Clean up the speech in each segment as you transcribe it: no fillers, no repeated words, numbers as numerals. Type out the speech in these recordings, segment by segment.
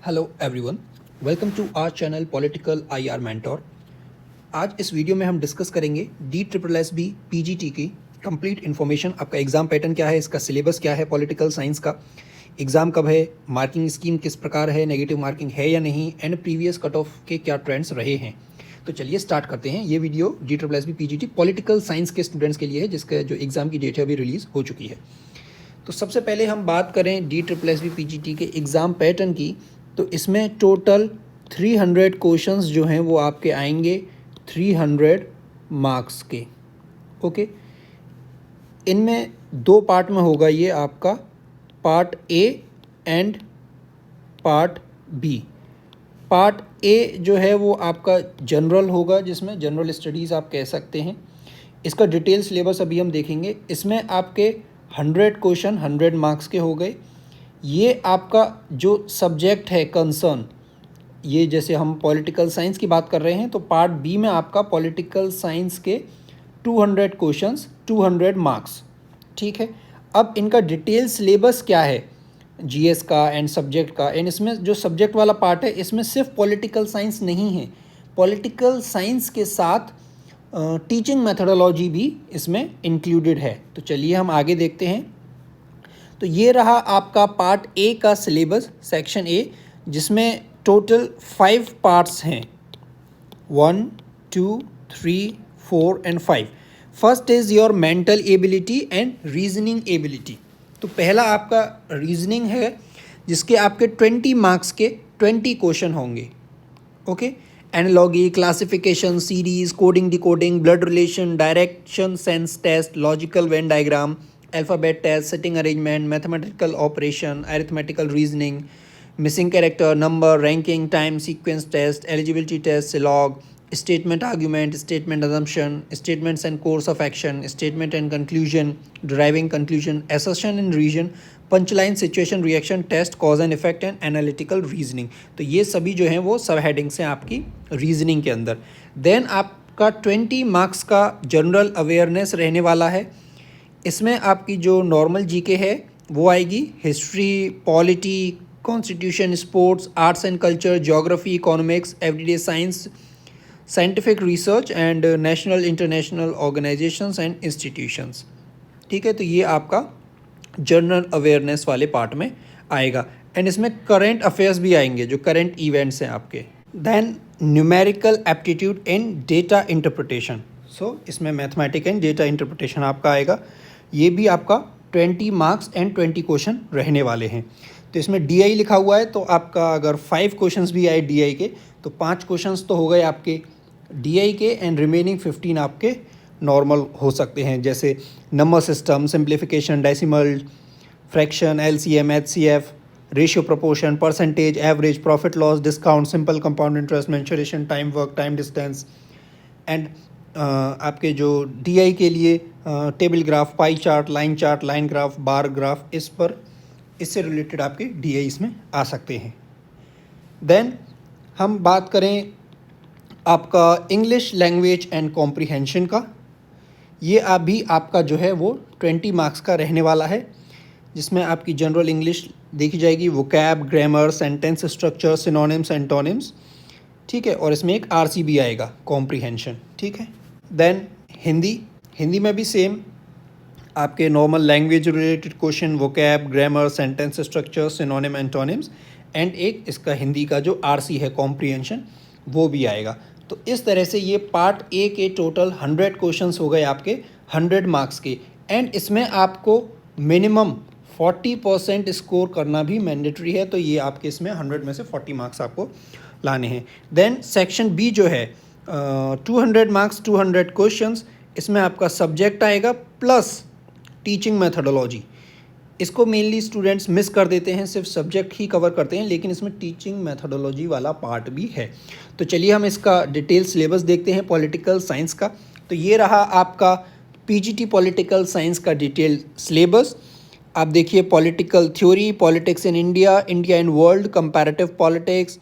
Hello everyone, welcome to our channel political IR mentor. आज इस video में हम डिस्कस करेंगे DSSB PGT की कंप्लीट इन्फॉर्मेशन। आपका एग्ज़ाम पैटर्न क्या है, इसका सिलेबस क्या है, पॉलिटिकल साइंस का एग्ज़ाम कब है, मार्किंग स्कीम किस प्रकार है, नेगेटिव मार्किंग है या नहीं, एंड प्रीवियस कट ऑफ के क्या ट्रेंड्स रहे हैं। तो चलिए स्टार्ट करते हैं। ये video DSSB PGT political science के स्टूडेंट्स के लिए है, जिसका जो एग्ज़ाम की डेट है अभी रिलीज़ हो चुकी है। तो सबसे पहले हम बात करें DSSB PGT के एग्ज़ाम पैटर्न की, तो इसमें टोटल 300 क्वेश्चंस जो हैं वो आपके आएंगे 300 मार्क्स के। ओके, इनमें दो पार्ट में होगा ये आपका, part A and part B. Part A जो है वो आपका जनरल होगा, जिसमें जनरल स्टडीज़ आप कह सकते हैं। इसका डिटेल सिलेबस अभी हम देखेंगे। इसमें आपके 100 क्वेश्चन 100 मार्क्स के हो गए। ये आपका जो सब्जेक्ट है कंसर्न, ये जैसे हम पॉलिटिकल साइंस की बात कर रहे हैं, तो पार्ट बी में आपका पॉलिटिकल साइंस के 200 क्वेश्चंस 200 मार्क्स। ठीक है, अब इनका डिटेल सिलेबस क्या है जीएस का एंड सब्जेक्ट का। एंड इसमें जो सब्जेक्ट वाला पार्ट है, इसमें सिर्फ पॉलिटिकल साइंस नहीं है, पॉलिटिकल साइंस के साथ टीचिंग मेथडोलॉजी भी इसमें इंक्लूडेड है। तो चलिए हम आगे देखते हैं। तो ये रहा आपका पार्ट ए का सिलेबस, सेक्शन ए, जिसमें टोटल 5 पार्ट्स हैं, 1, 2, 3, 4 and 5। First is your mental ability and reasoning ability. तो पहला आपका रीजनिंग है, जिसके आपके 20 मार्क्स के 20 क्वेश्चन होंगे। Okay, analogy, classification, series, coding, decoding, blood relation, direction sense test, logical Venn diagram, alphabet test, sitting arrangement, mathematical operation, arithmetical reasoning, missing character, number, ranking, time sequence test, eligibility test, syllogism, statement argument, statement assumption, statements and course of action, statement and conclusion, deriving conclusion, assertion and reason, punchline, situation reaction test, cause and effect and analytical reasoning. तो ये सभी जो हैं वो सब headings हैं आपकी reasoning के अंदर। देन आपका 20 मार्क्स का जनरल अवेयरनेस रहने वाला है। इसमें आपकी जो नॉर्मल जीके है वो आएगी, history, polity, constitution, sports, arts and culture, geography, economics, everyday science, scientific research and national international organisations and institutions. ठीक है, तो ये आपका जनरल अवेयरनेस वाले पार्ट में आएगा। एंड इसमें करेंट अफेयर्स भी आएंगे, जो करेंट इवेंट्स हैं आपके। Then numerical aptitude and data interpretation. So इसमें मैथमेटिक एंड डेटा इंटरप्रिटेशन आपका आएगा। ये भी आपका 20 मार्क्स एंड 20 क्वेश्चन रहने वाले हैं। तो इसमें DI लिखा हुआ है, तो आपका अगर 5 क्वेश्चंस भी आए DI के, तो 5 क्वेश्चंस तो हो गए आपके DI के, एंड रिमेनिंग 15 आपके नॉर्मल हो सकते हैं, जैसे number system, simplification, decimal, fraction, LCM, HCF, ratio, proportion, percentage, average, profit loss, discount, simple compound interest, mensuration, time work, time distance. And आपके जो DI के लिए table graph, pie chart, line graph, bar graph, इससे related आपके DI इसमें आ सकते हैं। Then हम बात करें आपका इंग्लिश लैंग्वेज एंड कॉम्प्रिहेंशन का। ये अभी आपका जो है वो 20 मार्क्स का रहने वाला है, जिसमें आपकी जनरल इंग्लिश देखी जाएगी, vocab, grammar, sentence structure, synonyms, antonyms. ठीक है, और इसमें एक RC भी आएगा, कॉम्प्रिहेंशन। ठीक है, देन हिंदी में भी सेम आपके normal language related question, vocab, grammar, sentence structure, synonym, antonyms, and एक इसका हिंदी का जो RC है, कॉम्प्रिहेंशन, वो भी आएगा। तो इस तरह से ये पार्ट ए के टोटल 100 क्वेश्चंस हो गए आपके 100 मार्क्स के। एंड इसमें आपको मिनिमम 40% स्कोर करना भी मैंडेटरी है। तो ये आपके इसमें 100 में से 40 मार्क्स आपको लाने हैं। देन सेक्शन बी जो है 200 मार्क्स 200 क्वेश्चंस, इसमें आपका सब्जेक्ट आएगा प्लस टीचिंग मेथडोलॉजी। इसको मेनली स्टूडेंट्स मिस कर देते हैं, सिर्फ सब्जेक्ट ही कवर करते हैं, लेकिन इसमें टीचिंग मेथडोलॉजी वाला पार्ट भी है। तो चलिए हम इसका डिटेल सिलेबस देखते हैं पॉलिटिकल साइंस का। तो ये रहा आपका PGT पॉलिटिकल साइंस का डिटेल सिलेबस। आप देखिए, political theory, politics in India, India and world, comparative politics,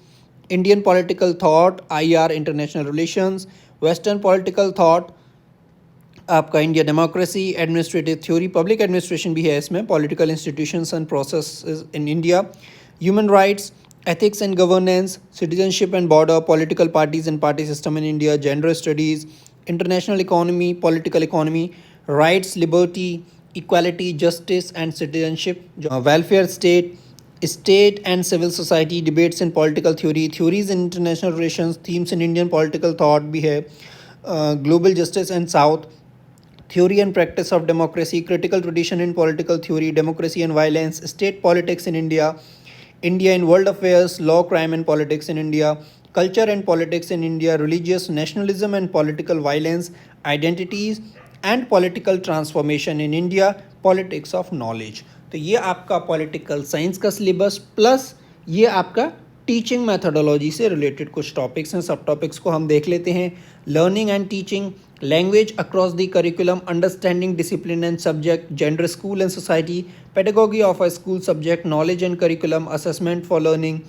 Indian political thought, IR international relations, western political thought, आपका India democracy, administrative theory, public administration भी है इसमें, political institutions and processes in India, human rights, ethics and governance, citizenship and border, political parties and party system in India, gender studies, international economy, political economy, rights, liberty, equality, justice and citizenship, welfare state, state and civil society, debates in political theory, theories in international relations, themes in Indian political thought भी है, global justice and south, theory and practice of democracy, critical tradition in political theory, democracy and violence, state politics in India, India in world affairs, law, crime and politics in India, culture and politics in India, religious nationalism and political violence, identities and political transformation in India, politics of knowledge. तो ये आपका political science का syllabus plus ये आपका teaching methodology से related कुछ topics हैं. सब टॉपिक्स को हम देख लेते हैं. Learning and teaching, language across the curriculum, understanding discipline and subject, gender, school and society, pedagogy of a school subject, knowledge and curriculum, assessment for learning,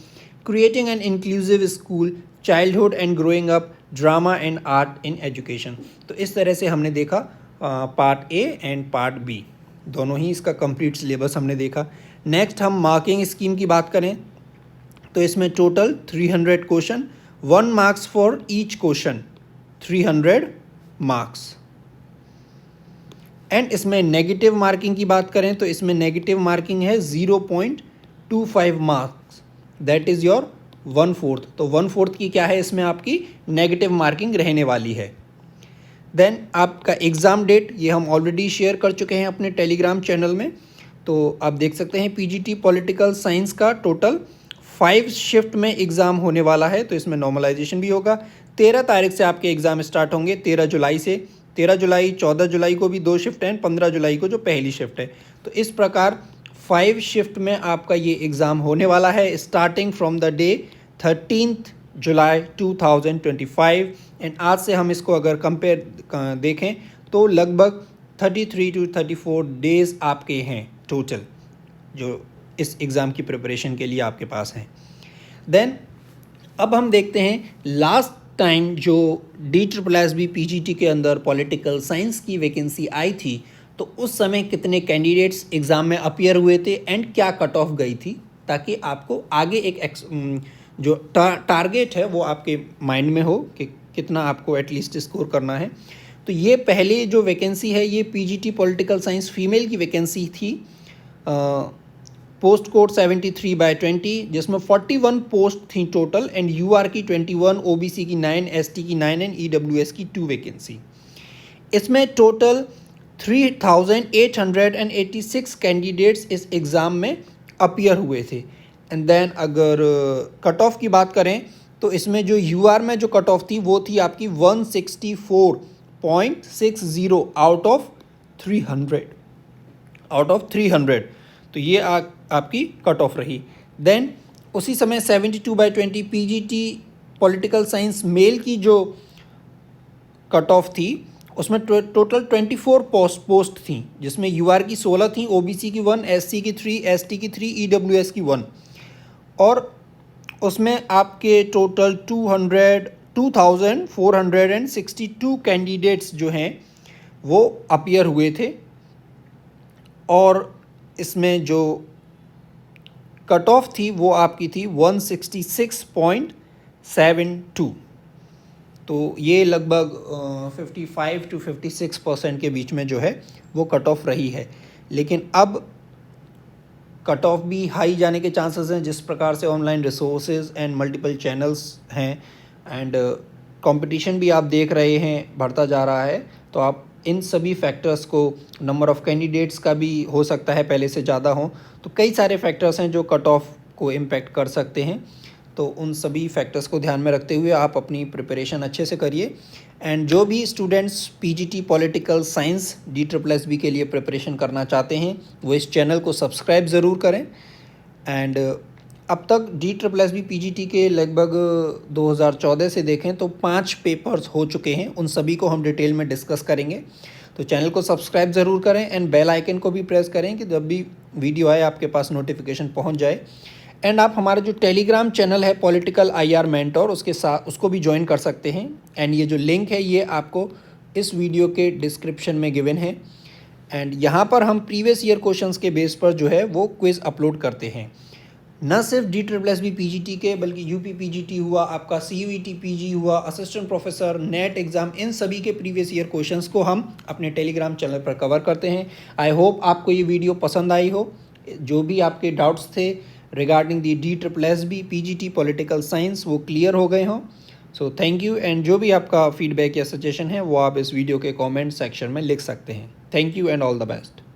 creating an inclusive school, childhood and growing up, drama and art in education. तो इस तरह से हमने देखा part A and part B, दोनों ही इसका complete syllabus हमने देखा. नेक्स्ट हम मार्किंग स्कीम की बात करें तो इसमें total 300 question, 1 marks for each question, 300 marks. And इसमें नेगेटिव मार्किंग की बात करें तो इसमें नेगेटिव मार्किंग है 0.25 मार्क्स, दैट इज़ योर 1/4. तो 1/4 की क्या है, इसमें आपकी नेगेटिव मार्किंग रहने वाली है. देन आपका एग्ज़ाम डेट ये हम ऑलरेडी शेयर कर चुके हैं अपने टेलीग्राम चैनल में, तो आप देख सकते हैं पीजीटी पॉलिटिकल साइंस का टोटल 5 शिफ्ट में एग्ज़ाम होने वाला है. तो इसमें नॉर्मलाइजेशन भी होगा. 13 तारीख से आपके एग्ज़ाम स्टार्ट होंगे, 13 जुलाई से. 13 जुलाई, 14 जुलाई को भी 2 शिफ्ट हैं, 15 जुलाई को जो पहली शिफ्ट है. तो इस प्रकार 5 शिफ्ट में आपका ये एग्ज़ाम होने वाला है, starting from the day 13 July 2025. And आज से हम इसको अगर कंपेयर देखें तो लगभग 33 to 34 डेज़ आपके हैं टोटल जो इस एग्ज़ाम की प्रिपरेशन के लिए आपके पास हैं. देन अब हम देखते हैं लास्ट टाइम जो DSSB PGT के अंदर पॉलिटिकल साइंस की वैकेंसी आई थी तो उस समय कितने कैंडिडेट्स एग्ज़ाम में अपीयर हुए थे एंड क्या कट ऑफ गई थी, ताकि आपको आगे एक जो टारगेट है वो आपके माइंड में हो कि कितना आपको एटलीस्ट स्कोर करना है. तो ये पहले जो वैकेंसी है ये PGT पॉलिटिकल साइंस फीमेल की वैकेंसी थी, पोस्ट कोड 73/20, जिसमें 41 पोस्ट थी टोटल एंड UR की 21, OBC की 9, ST की 9 एंड EWS की 2 वैकेंसी. इसमें टोटल 3,886 कैंडिडेट्स इस एग्ज़ाम में अपीयर हुए थे. एंड देन अगर कट ऑफ की बात करें तो इसमें जो UR में जो कट ऑफ थी वो थी आपकी 164.60 आउट ऑफ 300. तो ये आपकी कट ऑफ रही. देन उसी समय 72/20 PGT पॉलिटिकल साइंस मेल की जो कट ऑफ थी उसमें टोटल 24 पोस्ट थी, जिसमें UR की 16 थी, OBC की 1, SC की 3, ST की 3, EWS की 1. और उसमें आपके टोटल 2,462 कैंडिडेट्स जो हैं वो अपीयर हुए थे. और इसमें जो कट ऑफ थी वो आपकी थी 166.72. तो ये लगभग 55 to 56% के बीच में जो है वो कट ऑफ रही है. लेकिन अब कट ऑफ भी हाई जाने के चांसेस हैं, जिस प्रकार से online resources and multiple channels हैं एंड कंपटीशन भी आप देख रहे हैं बढ़ता जा रहा है. तो आप इन सभी फैक्टर्स को, नंबर ऑफ़ कैंडिडेट्स का भी हो सकता है पहले से ज़्यादा हो, तो कई सारे फैक्टर्स हैं जो कट ऑफ को इम्पैक्ट कर सकते हैं. तो उन सभी फैक्टर्स को ध्यान में रखते हुए आप अपनी प्रिपरेशन अच्छे से करिए. एंड जो भी students PGT political science DSSB के लिए प्रिपरेशन करना चाहते हैं वो इस चैनल को सब्सक्राइब ज़रूर करें. एंड अब तक DSSB PGT के लगभग 2014 से देखें तो 5 पेपर्स हो चुके हैं, उन सभी को हम डिटेल में डिस्कस करेंगे. तो चैनल को सब्सक्राइब ज़रूर करें एंड बेल आइकन को भी प्रेस करें कि जब भी वीडियो आए आपके पास नोटिफिकेशन पहुंच जाए. एंड आप हमारा जो टेलीग्राम चैनल है पॉलिटिकल IR मेंटोर उसके साथ उसको भी ज्वाइन कर सकते हैं. एंड ये जो लिंक है ये आपको इस वीडियो के डिस्क्रिप्शन में गिवन है. एंड यहाँ पर हम प्रीवियस ईयर क्वेश्चंस के बेस पर जो है वो क्विज़ अपलोड करते हैं. न सिर्फ DSSB PGT के बल्कि यूपी PGT हुआ, आपका CUET PG हुआ, असिस्टेंट प्रोफेसर, नेट एग्ज़ाम, इन सभी के प्रीवियस ईयर क्वेश्चंस को हम अपने टेलीग्राम चैनल पर कवर करते हैं। आई होप आपको ये वीडियो पसंद आई हो। जो भी आपके डाउट्स थे regarding the DSSB PGT political science वो क्लियर हो गए हों। सो थैंक यू, एंड जो भी आपका फीडबैक या सजेशन है वो आप इस वीडियो के कमेंट सेक्शन में लिख सकते हैं। Thank you and all the best.